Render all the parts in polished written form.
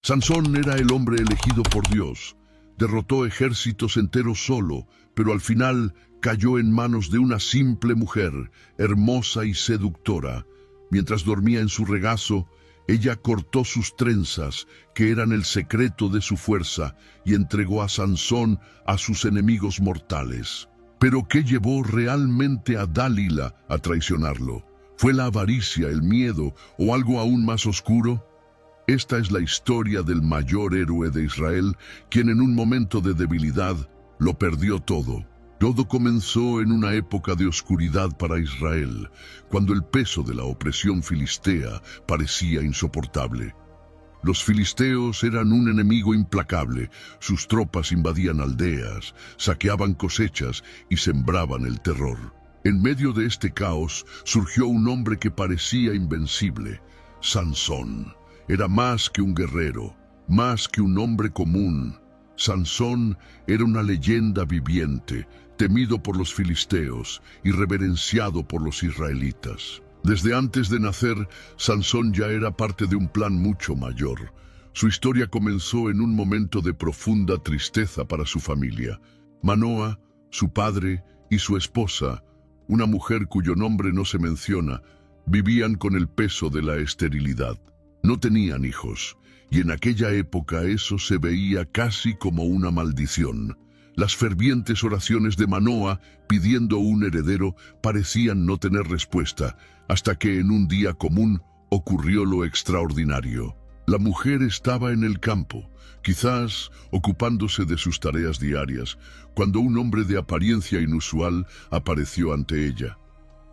Sansón era el hombre elegido por Dios. Derrotó ejércitos enteros solo, pero al final cayó en manos de una simple mujer, hermosa y seductora. Mientras dormía en su regazo, ella cortó sus trenzas, que eran el secreto de su fuerza, y entregó a Sansón a sus enemigos mortales. ¿Pero qué llevó realmente a Dalila a traicionarlo? ¿Fue la avaricia, el miedo o algo aún más oscuro? Esta es la historia del mayor héroe de Israel, quien en un momento de debilidad lo perdió todo. Todo comenzó en una época de oscuridad para Israel, cuando el peso de la opresión filistea parecía insoportable. Los filisteos eran un enemigo implacable. Sus tropas invadían aldeas, saqueaban cosechas y sembraban el terror. En medio de este caos surgió un hombre que parecía invencible, Sansón. Era más que un guerrero, más que un hombre común. Sansón era una leyenda viviente, temido por los filisteos y reverenciado por los israelitas. Desde antes de nacer, Sansón ya era parte de un plan mucho mayor. Su historia comenzó en un momento de profunda tristeza para su familia. Manoa, su padre y su esposa, una mujer cuyo nombre no se menciona, vivían con el peso de la esterilidad. No tenían hijos, y en aquella época eso se veía casi como una maldición. Las fervientes oraciones de Manoa pidiendo un heredero parecían no tener respuesta, hasta que en un día común ocurrió lo extraordinario. La mujer estaba en el campo, quizás ocupándose de sus tareas diarias, cuando un hombre de apariencia inusual apareció ante ella.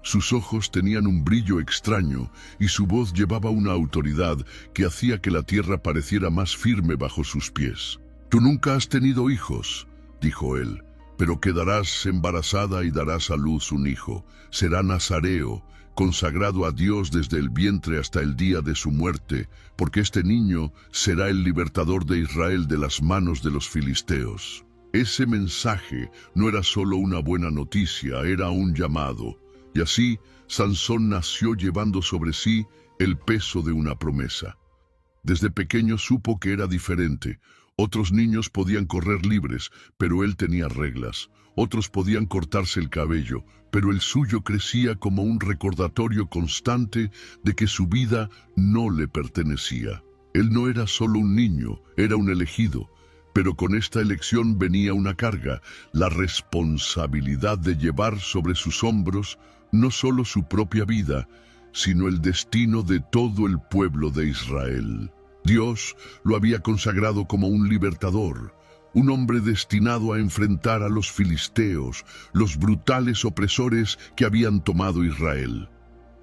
Sus ojos tenían un brillo extraño y su voz llevaba una autoridad que hacía que la tierra pareciera más firme bajo sus pies. «Tú nunca has tenido hijos», dijo él, «pero quedarás embarazada y darás a luz un hijo. Será nazareo, consagrado a Dios desde el vientre hasta el día de su muerte, porque este niño será el libertador de Israel de las manos de los filisteos». Ese mensaje no era solo una buena noticia, era un llamado. Y así, Sansón nació llevando sobre sí el peso de una promesa. Desde pequeño supo que era diferente. Otros niños podían correr libres, pero él tenía reglas. Otros podían cortarse el cabello, pero el suyo crecía como un recordatorio constante de que su vida no le pertenecía. Él no era solo un niño, era un elegido. Pero con esta elección venía una carga, la responsabilidad de llevar sobre sus hombros no solo su propia vida, sino el destino de todo el pueblo de Israel. Dios lo había consagrado como un libertador, un hombre destinado a enfrentar a los filisteos, los brutales opresores que habían tomado Israel.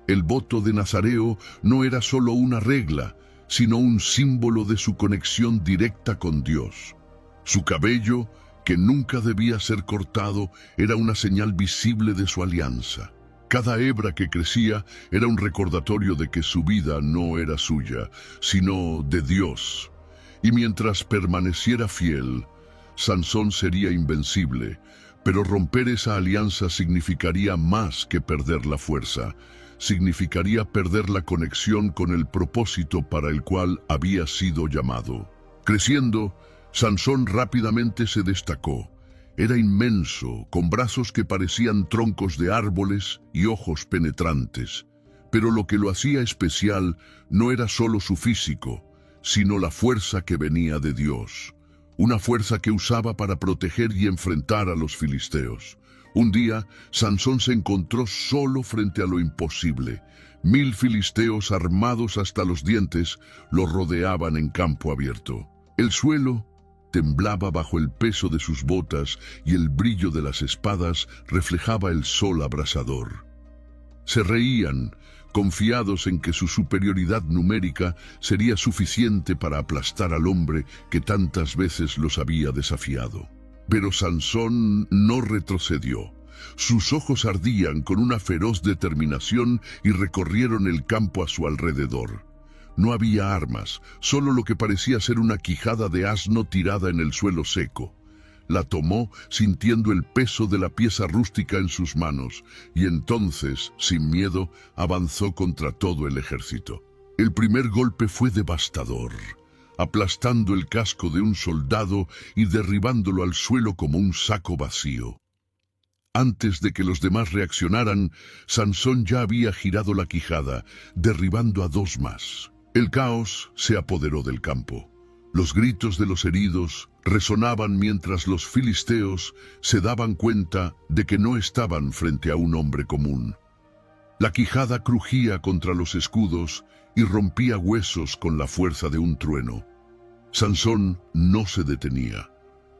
El voto de Nazareo no era solo una regla, sino un símbolo de su conexión directa con Dios. Su cabello, que nunca debía ser cortado, era una señal visible de su alianza. Cada hebra que crecía era un recordatorio de que su vida no era suya, sino de Dios. Y mientras permaneciera fiel, Sansón sería invencible, pero romper esa alianza significaría más que perder la fuerza. Significaría perder la conexión con el propósito para el cual había sido llamado. Creciendo, Sansón rápidamente se destacó. Era inmenso, con brazos que parecían troncos de árboles y ojos penetrantes. Pero lo que lo hacía especial no era solo su físico, sino la fuerza que venía de Dios. Una fuerza que usaba para proteger y enfrentar a los filisteos. Un día, Sansón se encontró solo frente a lo imposible. 1000 filisteos armados hasta los dientes lo rodeaban en campo abierto. El suelo temblaba bajo el peso de sus botas y el brillo de las espadas reflejaba el sol abrasador. Se reían, confiados en que su superioridad numérica sería suficiente para aplastar al hombre que tantas veces los había desafiado. Pero Sansón no retrocedió. Sus ojos ardían con una feroz determinación y recorrieron el campo a su alrededor. No había armas, solo lo que parecía ser una quijada de asno tirada en el suelo seco. La tomó sintiendo el peso de la pieza rústica en sus manos, y entonces, sin miedo, avanzó contra todo el ejército. El primer golpe fue devastador. aplastando el casco de un soldado y derribándolo al suelo como un saco vacío. Antes de que los demás reaccionaran, Sansón ya había girado la quijada, derribando a 2 más. El caos se apoderó del campo. Los gritos de los heridos resonaban mientras los filisteos se daban cuenta de que no estaban frente a un hombre común. La quijada crujía contra los escudos y rompía huesos con la fuerza de un trueno. Sansón no se detenía.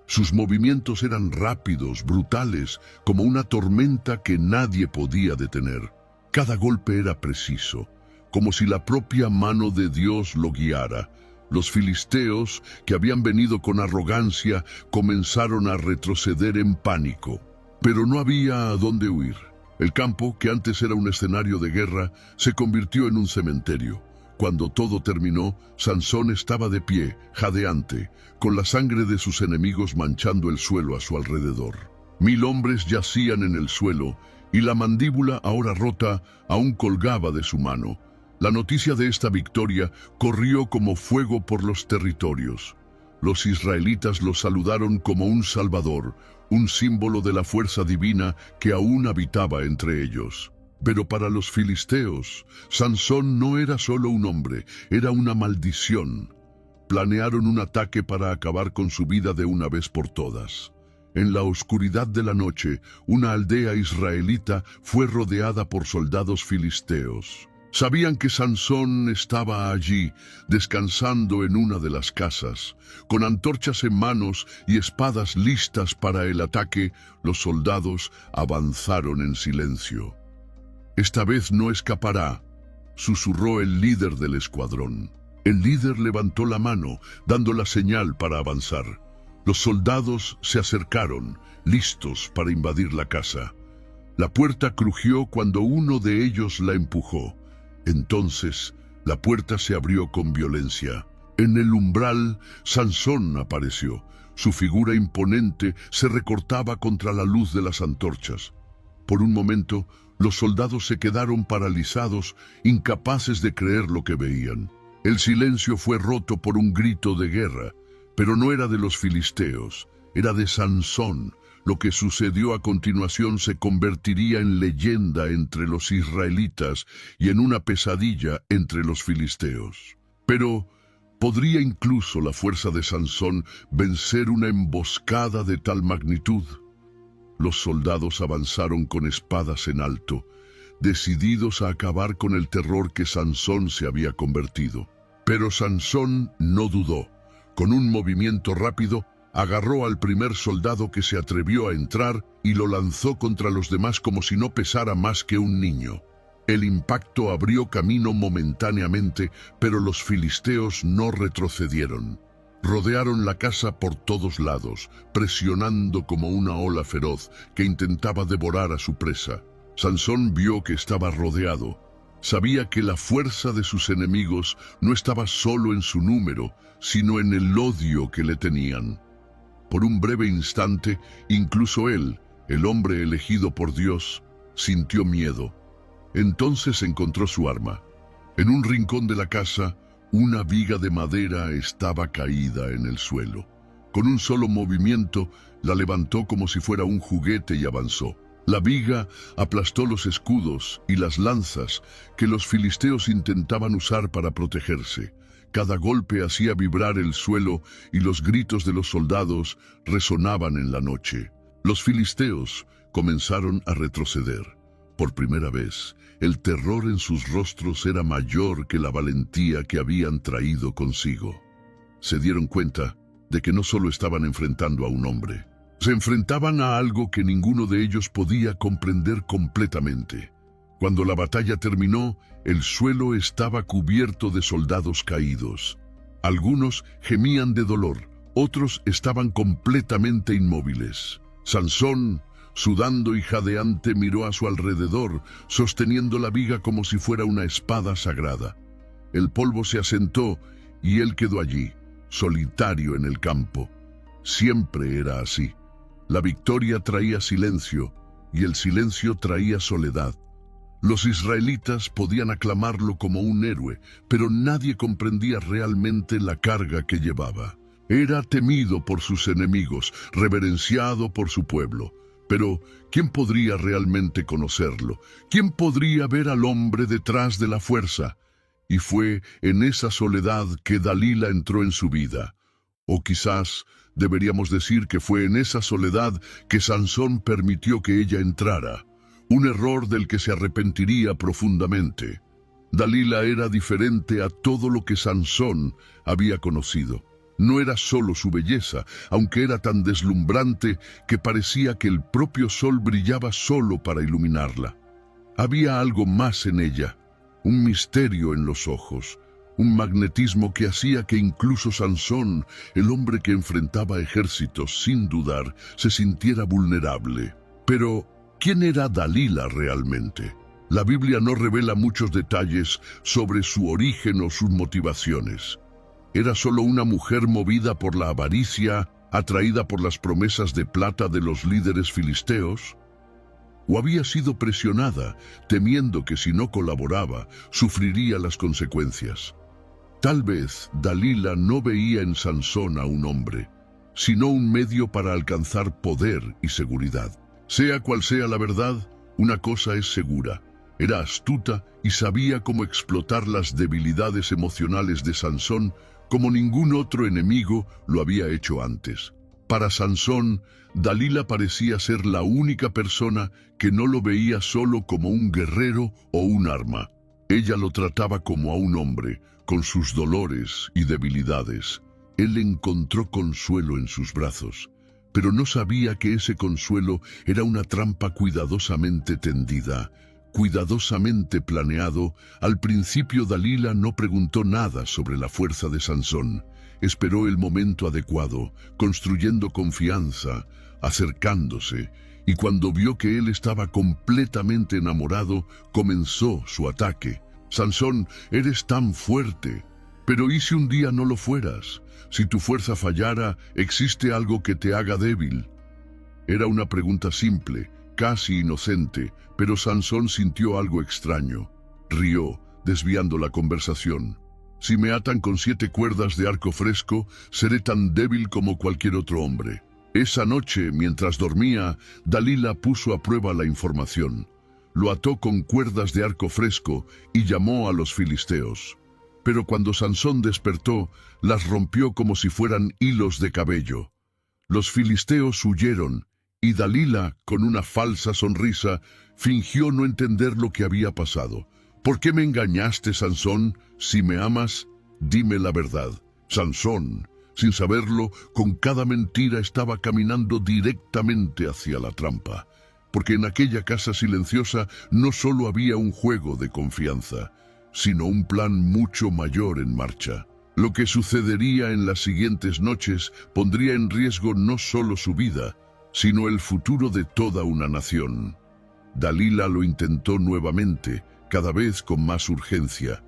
Sus movimientos eran rápidos, brutales, como una tormenta que nadie podía detener. Cada golpe era preciso, como si la propia mano de Dios lo guiara. Los filisteos, que habían venido con arrogancia, comenzaron a retroceder en pánico. Pero no había a dónde huir. El campo, que antes era un escenario de guerra, se convirtió en un cementerio. Cuando todo terminó, Sansón estaba de pie, jadeante, con la sangre de sus enemigos manchando el suelo a su alrededor. 1000 hombres yacían en el suelo, y la mandíbula, ahora rota, aún colgaba de su mano. La noticia de esta victoria corrió como fuego por los territorios. Los israelitas lo saludaron como un salvador, un símbolo de la fuerza divina que aún habitaba entre ellos. Pero para los filisteos, Sansón no era solo un hombre, era una maldición. Planearon un ataque para acabar con su vida de una vez por todas. En la oscuridad de la noche, una aldea israelita fue rodeada por soldados filisteos. Sabían que Sansón estaba allí, descansando en una de las casas. Con antorchas en manos y espadas listas para el ataque, los soldados avanzaron en silencio. «Esta vez no escapará», susurró el líder del escuadrón. El líder levantó la mano, dando la señal para avanzar. Los soldados se acercaron, listos para invadir la casa. La puerta crujió cuando uno de ellos la empujó. Entonces, la puerta se abrió con violencia. En el umbral, Sansón apareció. Su figura imponente se recortaba contra la luz de las antorchas. Por un momento, los soldados se quedaron paralizados, incapaces de creer lo que veían. El silencio fue roto por un grito de guerra, pero no era de los filisteos, era de Sansón. Lo que sucedió a continuación se convertiría en leyenda entre los israelitas y en una pesadilla entre los filisteos. Pero, ¿podría incluso la fuerza de Sansón vencer una emboscada de tal magnitud? Los soldados avanzaron con espadas en alto, decididos a acabar con el terror que Sansón se había convertido. Pero Sansón no dudó. Con un movimiento rápido, agarró al primer soldado que se atrevió a entrar y lo lanzó contra los demás como si no pesara más que un niño. El impacto abrió camino momentáneamente, pero los filisteos no retrocedieron. Rodearon la casa por todos lados, presionando como una ola feroz que intentaba devorar a su presa. Sansón vio que estaba rodeado. Sabía que la fuerza de sus enemigos no estaba solo en su número, sino en el odio que le tenían. Por un breve instante, incluso él, el hombre elegido por Dios, sintió miedo. Entonces encontró su arma. En un rincón de la casa, una viga de madera estaba caída en el suelo. Con un solo movimiento, la levantó como si fuera un juguete y avanzó. La viga aplastó los escudos y las lanzas que los filisteos intentaban usar para protegerse. Cada golpe hacía vibrar el suelo y los gritos de los soldados resonaban en la noche. Los filisteos comenzaron a retroceder. Por primera vez, el terror en sus rostros era mayor que la valentía que habían traído consigo. Se dieron cuenta de que no solo estaban enfrentando a un hombre, se enfrentaban a algo que ninguno de ellos podía comprender completamente. Cuando la batalla terminó, el suelo estaba cubierto de soldados caídos. Algunos gemían de dolor, otros estaban completamente inmóviles. Sansón, sudando y jadeante, miró a su alrededor, sosteniendo la viga como si fuera una espada sagrada. El polvo se asentó y él quedó allí, solitario en el campo. Siempre era así. La victoria traía silencio y el silencio traía soledad. Los israelitas podían aclamarlo como un héroe, pero nadie comprendía realmente la carga que llevaba. Era temido por sus enemigos, reverenciado por su pueblo. Pero, ¿quién podría realmente conocerlo? ¿Quién podría ver al hombre detrás de la fuerza? Y fue en esa soledad que Dalila entró en su vida. O quizás deberíamos decir que fue en esa soledad que Sansón permitió que ella entrara. Un error del que se arrepentiría profundamente. Dalila era diferente a todo lo que Sansón había conocido. No era solo su belleza, aunque era tan deslumbrante que parecía que el propio sol brillaba solo para iluminarla. Había algo más en ella, un misterio en los ojos, un magnetismo que hacía que incluso Sansón, el hombre que enfrentaba ejércitos sin dudar, se sintiera vulnerable. Pero, ¿quién era Dalila realmente? La Biblia no revela muchos detalles sobre su origen o sus motivaciones. ¿Era solo una mujer movida por la avaricia, atraída por las promesas de plata de los líderes filisteos? ¿O había sido presionada, temiendo que si no colaboraba, sufriría las consecuencias? Tal vez Dalila no veía en Sansón a un hombre, sino un medio para alcanzar poder y seguridad. Sea cual sea la verdad, una cosa es segura. Era astuta y sabía cómo explotar las debilidades emocionales de Sansón como ningún otro enemigo lo había hecho antes. Para Sansón, Dalila parecía ser la única persona que no lo veía solo como un guerrero o un arma. Ella lo trataba como a un hombre, con sus dolores y debilidades. Él encontró consuelo en sus brazos, pero no sabía que ese consuelo era una trampa cuidadosamente tendida, cuidadosamente planeado. Al principio Dalila no preguntó nada sobre la fuerza de Sansón. Esperó el momento adecuado, construyendo confianza, acercándose, y cuando vio que él estaba completamente enamorado, comenzó su ataque. Sansón, eres tan fuerte, pero ¿y si un día no lo fueras? Si tu fuerza fallara, ¿existe algo que te haga débil? Era una pregunta simple, casi inocente, pero Sansón sintió algo extraño. Rió, desviando la conversación. Si me atan con 7 cuerdas de arco fresco, seré tan débil como cualquier otro hombre. Esa noche, mientras dormía, Dalila puso a prueba la información. Lo ató con cuerdas de arco fresco y llamó a los filisteos. Pero cuando Sansón despertó, las rompió como si fueran hilos de cabello. Los filisteos huyeron, y Dalila, con una falsa sonrisa, fingió no entender lo que había pasado. ¿Por qué me engañaste, Sansón? Si me amas, dime la verdad. Sansón, sin saberlo, con cada mentira estaba caminando directamente hacia la trampa. Porque en aquella casa silenciosa no solo había un juego de confianza, sino un plan mucho mayor en marcha. Lo que sucedería en las siguientes noches pondría en riesgo no solo su vida, sino el futuro de toda una nación. Dalila lo intentó nuevamente, cada vez con más urgencia.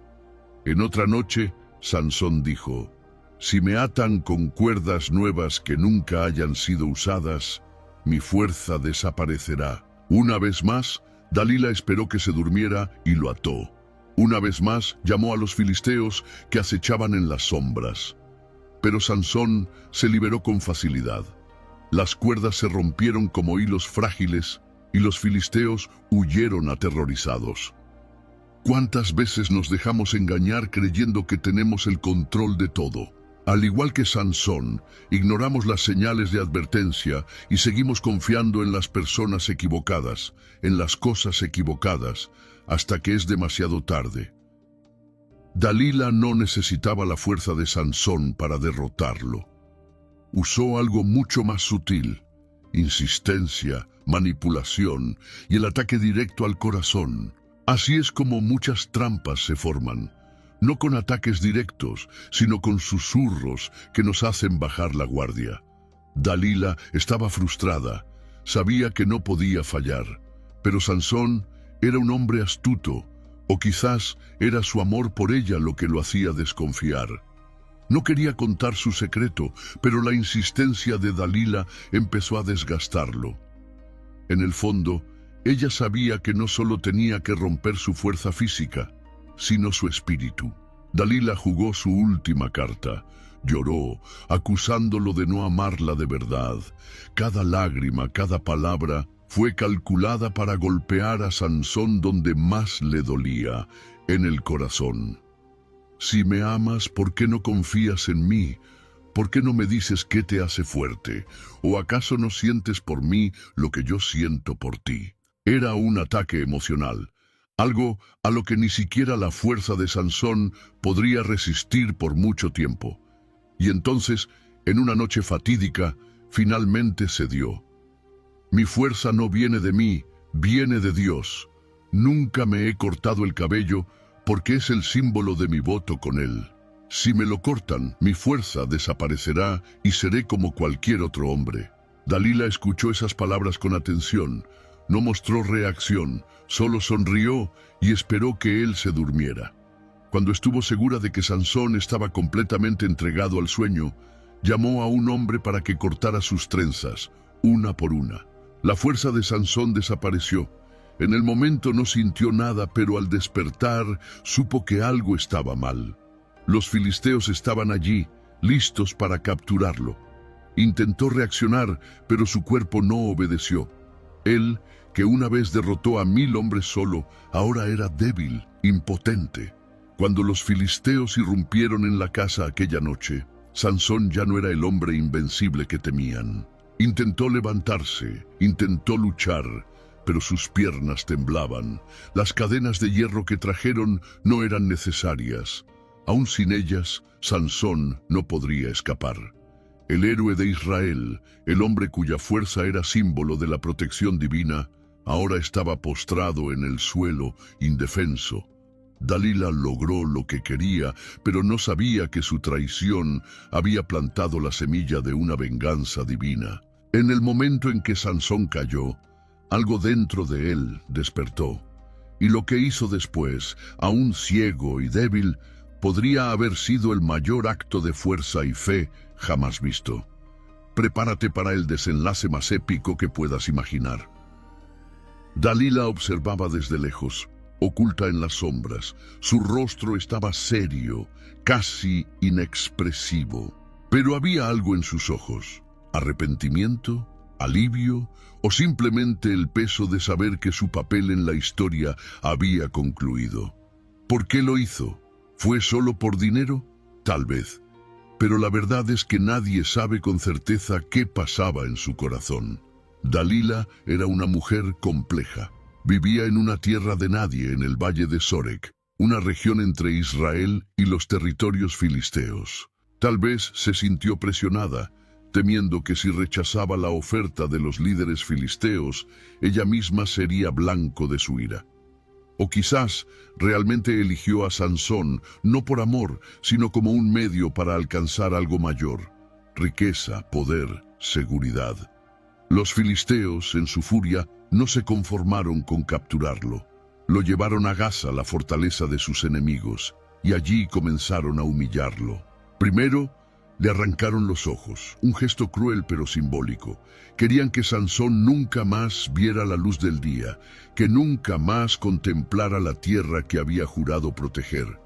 En otra noche, Sansón dijo: si me atan con cuerdas nuevas que nunca hayan sido usadas, mi fuerza desaparecerá. Una vez más, Dalila esperó que se durmiera y lo ató. Una vez más, llamó a los filisteos que acechaban en las sombras. Pero Sansón se liberó con facilidad. Las cuerdas se rompieron como hilos frágiles y los filisteos huyeron aterrorizados. ¿Cuántas veces nos dejamos engañar creyendo que tenemos el control de todo? Al igual que Sansón, ignoramos las señales de advertencia y seguimos confiando en las personas equivocadas, en las cosas equivocadas, hasta que es demasiado tarde. Dalila no necesitaba la fuerza de Sansón para derrotarlo. Usó algo mucho más sutil: insistencia, manipulación y el ataque directo al corazón. Así es como muchas trampas se forman, no con ataques directos, sino con susurros que nos hacen bajar la guardia. Dalila estaba frustrada, sabía que no podía fallar, pero Sansón era un hombre astuto, o quizás era su amor por ella lo que lo hacía desconfiar. No quería contar su secreto, pero la insistencia de Dalila empezó a desgastarlo. En el fondo, Ella sabía que no solo tenía que romper su fuerza física, sino su espíritu. Dalila jugó su última carta. Lloró, acusándolo de no amarla de verdad. Cada lágrima, cada palabra, fue calculada para golpear a Sansón donde más le dolía, en el corazón. Si me amas, ¿por qué no confías en mí? ¿Por qué no me dices qué te hace fuerte? ¿O acaso no sientes por mí lo que yo siento por ti? Era un ataque emocional, algo a lo que ni siquiera la fuerza de Sansón podría resistir por mucho tiempo. Y entonces, en una noche fatídica, finalmente cedió. Mi fuerza no viene de mí, viene de Dios. Nunca me he cortado el cabello porque es el símbolo de mi voto con Él. Si me lo cortan, mi fuerza desaparecerá y seré como cualquier otro hombre. Dalila escuchó esas palabras con atención. No mostró reacción, solo sonrió y esperó que él se durmiera. Cuando estuvo segura de que Sansón estaba completamente entregado al sueño, llamó a un hombre para que cortara sus trenzas, una por una. La fuerza de Sansón desapareció. En el momento no sintió nada, pero al despertar supo que algo estaba mal. Los filisteos estaban allí, listos para capturarlo. Intentó reaccionar, pero su cuerpo no obedeció. Él, que una vez derrotó a 1000 hombres solo, ahora era débil, impotente. Cuando los filisteos irrumpieron en la casa aquella noche, Sansón ya no era el hombre invencible que temían. Intentó levantarse, intentó luchar, pero sus piernas temblaban. Las cadenas de hierro que trajeron no eran necesarias. Aún sin ellas, Sansón no podría escapar. El héroe de Israel, el hombre cuya fuerza era símbolo de la protección divina, ahora estaba postrado en el suelo, indefenso. Dalila logró lo que quería, pero no sabía que su traición había plantado la semilla de una venganza divina. En el momento en que Sansón cayó, algo dentro de él despertó, y lo que hizo después, aún ciego y débil, podría haber sido el mayor acto de fuerza y fe jamás visto. Prepárate para el desenlace más épico que puedas imaginar. Dalila observaba desde lejos, oculta en las sombras. Su rostro estaba serio, casi inexpresivo. Pero había algo en sus ojos. ¿Arrepentimiento? ¿Alivio? ¿O simplemente el peso de saber que su papel en la historia había concluido? ¿Por qué lo hizo? ¿Fue solo por dinero? Tal vez. Pero la verdad es que nadie sabe con certeza qué pasaba en su corazón. Dalila era una mujer compleja. Vivía en una tierra de nadie en el valle de Sorek, una región entre Israel y los territorios filisteos. Tal vez se sintió presionada, temiendo que si rechazaba la oferta de los líderes filisteos, ella misma sería blanco de su ira. O quizás realmente eligió a Sansón, no por amor, sino como un medio para alcanzar algo mayor: riqueza, poder, seguridad. Los filisteos, en su furia, no se conformaron con capturarlo. Lo llevaron a Gaza, la fortaleza de sus enemigos, y allí comenzaron a humillarlo. Primero, le arrancaron los ojos, un gesto cruel pero simbólico. Querían que Sansón nunca más viera la luz del día, que nunca más contemplara la tierra que había jurado proteger.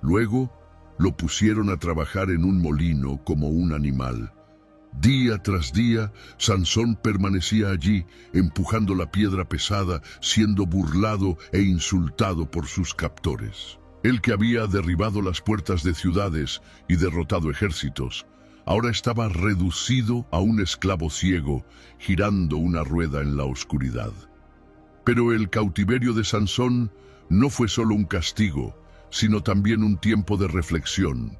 Luego, lo pusieron a trabajar en un molino como un animal. Día tras día, Sansón permanecía allí, empujando la piedra pesada, siendo burlado e insultado por sus captores. Él, que había derribado las puertas de ciudades y derrotado ejércitos, ahora estaba reducido a un esclavo ciego, girando una rueda en la oscuridad. Pero el cautiverio de Sansón no fue solo un castigo, sino también un tiempo de reflexión.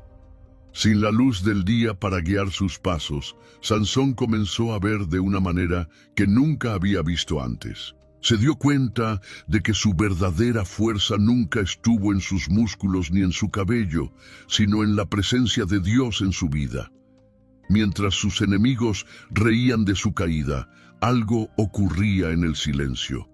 Sin la luz del día para guiar sus pasos, Sansón comenzó a ver de una manera que nunca había visto antes. Se dio cuenta de que su verdadera fuerza nunca estuvo en sus músculos ni en su cabello, sino en la presencia de Dios en su vida. Mientras sus enemigos reían de su caída, algo ocurría en el silencio.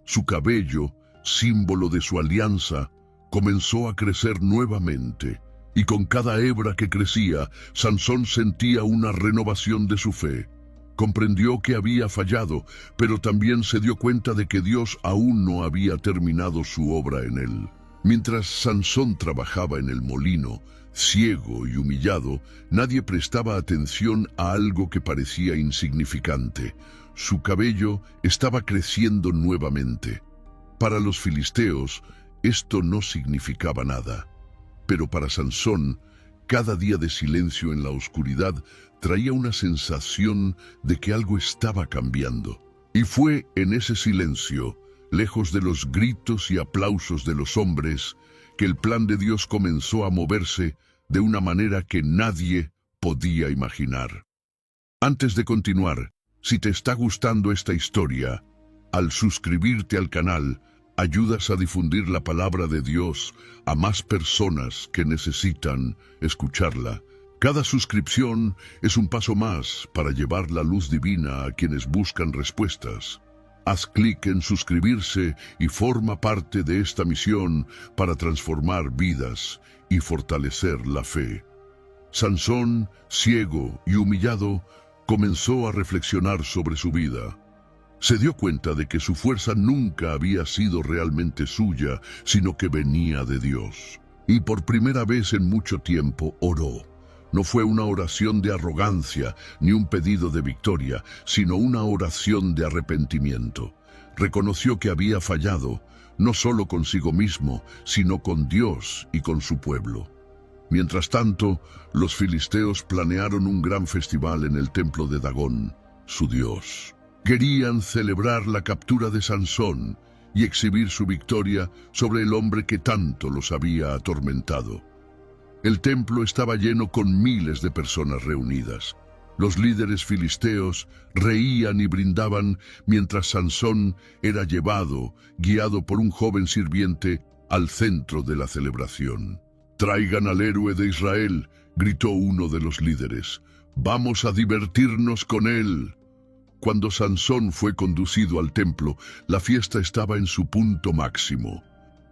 Su cabello, símbolo de su alianza, comenzó a crecer nuevamente. Y con cada hebra que crecía, Sansón sentía una renovación de su fe. Comprendió que había fallado, pero también se dio cuenta de que Dios aún no había terminado su obra en él. Mientras Sansón trabajaba en el molino, ciego y humillado, nadie prestaba atención a algo que parecía insignificante. Su cabello estaba creciendo nuevamente. Para los filisteos, esto no significaba nada. Pero para Sansón, cada día de silencio en la oscuridad traía una sensación de que algo estaba cambiando. Y fue en ese silencio, lejos de los gritos y aplausos de los hombres, que el plan de Dios comenzó a moverse de una manera que nadie podía imaginar. Antes de continuar, si te está gustando esta historia, al suscribirte al canal, ayudas a difundir la palabra de Dios a más personas que necesitan escucharla. Cada suscripción es un paso más para llevar la luz divina a quienes buscan respuestas. Haz clic en suscribirse y forma parte de esta misión para transformar vidas y fortalecer la fe. Sansón, ciego y humillado, comenzó a reflexionar sobre su vida. Se dio cuenta de que su fuerza nunca había sido realmente suya, sino que venía de Dios. Y por primera vez en mucho tiempo oró. No fue una oración de arrogancia ni un pedido de victoria, sino una oración de arrepentimiento. Reconoció que había fallado, no solo consigo mismo, sino con Dios y con su pueblo. Mientras tanto, los filisteos planearon un gran festival en el templo de Dagón, su dios. Querían celebrar la captura de Sansón y exhibir su victoria sobre el hombre que tanto los había atormentado. El templo estaba lleno con miles de personas reunidas. Los líderes filisteos reían y brindaban mientras Sansón era llevado, guiado por un joven sirviente, al centro de la celebración. «Traigan al héroe de Israel», gritó uno de los líderes. «Vamos a divertirnos con él». Cuando Sansón fue conducido al templo, la fiesta estaba en su punto máximo.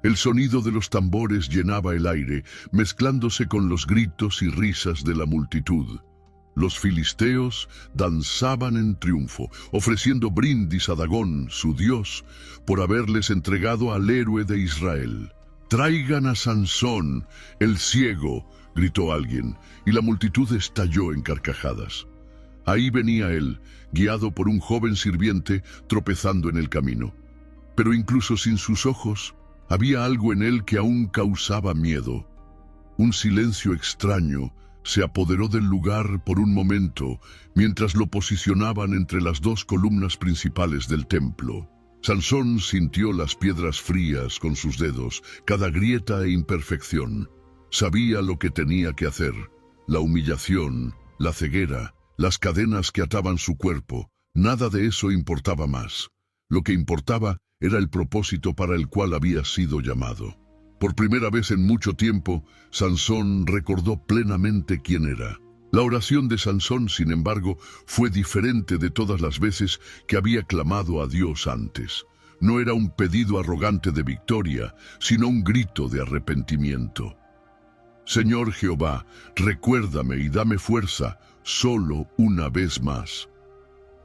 El sonido de los tambores llenaba el aire, mezclándose con los gritos y risas de la multitud. Los filisteos danzaban en triunfo, ofreciendo brindis a Dagón, su dios, por haberles entregado al héroe de Israel. «Traigan a Sansón, el ciego», gritó alguien, y la multitud estalló en carcajadas. Ahí venía él, guiado por un joven sirviente, tropezando en el camino. Pero incluso sin sus ojos, había algo en él que aún causaba miedo. Un silencio extraño se apoderó del lugar por un momento, mientras lo posicionaban entre las dos columnas principales del templo. Sansón sintió las piedras frías con sus dedos, cada grieta e imperfección. Sabía lo que tenía que hacer: la humillación, la ceguera, las cadenas que ataban su cuerpo. Nada de eso importaba más. Lo que importaba era el propósito para el cual había sido llamado. Por primera vez en mucho tiempo, Sansón recordó plenamente quién era. La oración de Sansón, sin embargo, fue diferente de todas las veces que había clamado a Dios antes. No era un pedido arrogante de victoria, sino un grito de arrepentimiento. «Señor Jehová, recuérdame y dame fuerza, solo una vez más».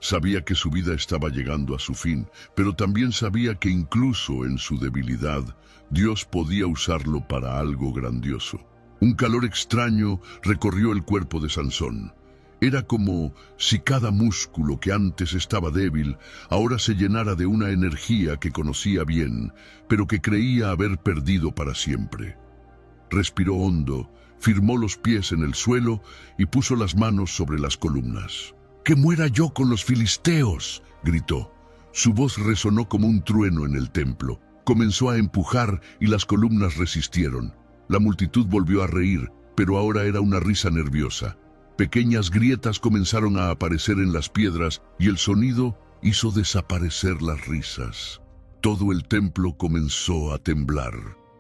Sabía que su vida estaba llegando a su fin, pero también sabía que incluso en su debilidad, Dios podía usarlo para algo grandioso. Un calor extraño recorrió el cuerpo de Sansón. Era como si cada músculo que antes estaba débil, ahora se llenara de una energía que conocía bien, pero que creía haber perdido para siempre. Respiró hondo, firmó los pies en el suelo y puso las manos sobre las columnas. «¡Que muera yo con los filisteos!», gritó. Su voz resonó como un trueno en el templo. Comenzó a empujar y las columnas resistieron. La multitud volvió a reír, pero ahora era una risa nerviosa. Pequeñas grietas comenzaron a aparecer en las piedras y el sonido hizo desaparecer las risas. Todo el templo comenzó a temblar.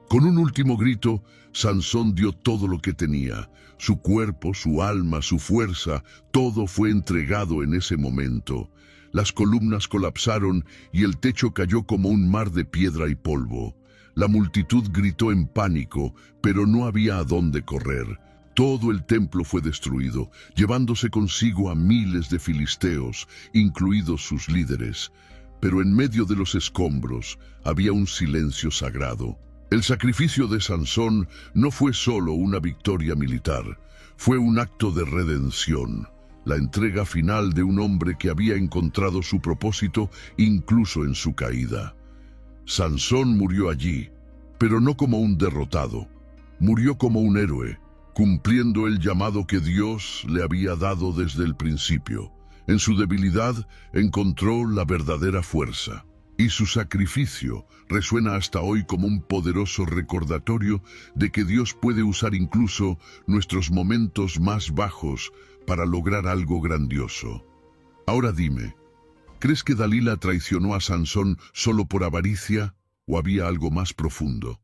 Con un último grito, Sansón dio todo lo que tenía. Su cuerpo, su alma, su fuerza, todo fue entregado en ese momento. Las columnas colapsaron y el techo cayó como un mar de piedra y polvo. La multitud gritó en pánico, pero no había a dónde correr. Todo el templo fue destruido, llevándose consigo a miles de filisteos, incluidos sus líderes. Pero en medio de los escombros había un silencio sagrado. El sacrificio de Sansón no fue solo una victoria militar, fue un acto de redención, la entrega final de un hombre que había encontrado su propósito incluso en su caída. Sansón murió allí, pero no como un derrotado, murió como un héroe, cumpliendo el llamado que Dios le había dado desde el principio. En su debilidad encontró la verdadera fuerza, y su sacrificio resuena hasta hoy como un poderoso recordatorio de que Dios puede usar incluso nuestros momentos más bajos para lograr algo grandioso. Ahora dime, ¿crees que Dalila traicionó a Sansón solo por avaricia o había algo más profundo?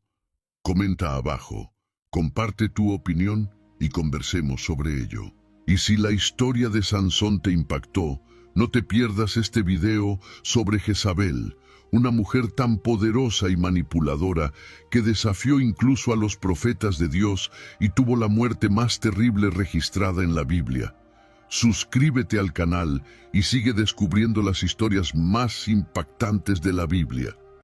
Comenta abajo, comparte tu opinión y conversemos sobre ello. Y si la historia de Sansón te impactó, no te pierdas este video sobre Jezabel, una mujer tan poderosa y manipuladora que desafió incluso a los profetas de Dios y tuvo la muerte más terrible registrada en la Biblia. Suscríbete al canal y sigue descubriendo las historias más impactantes de la Biblia.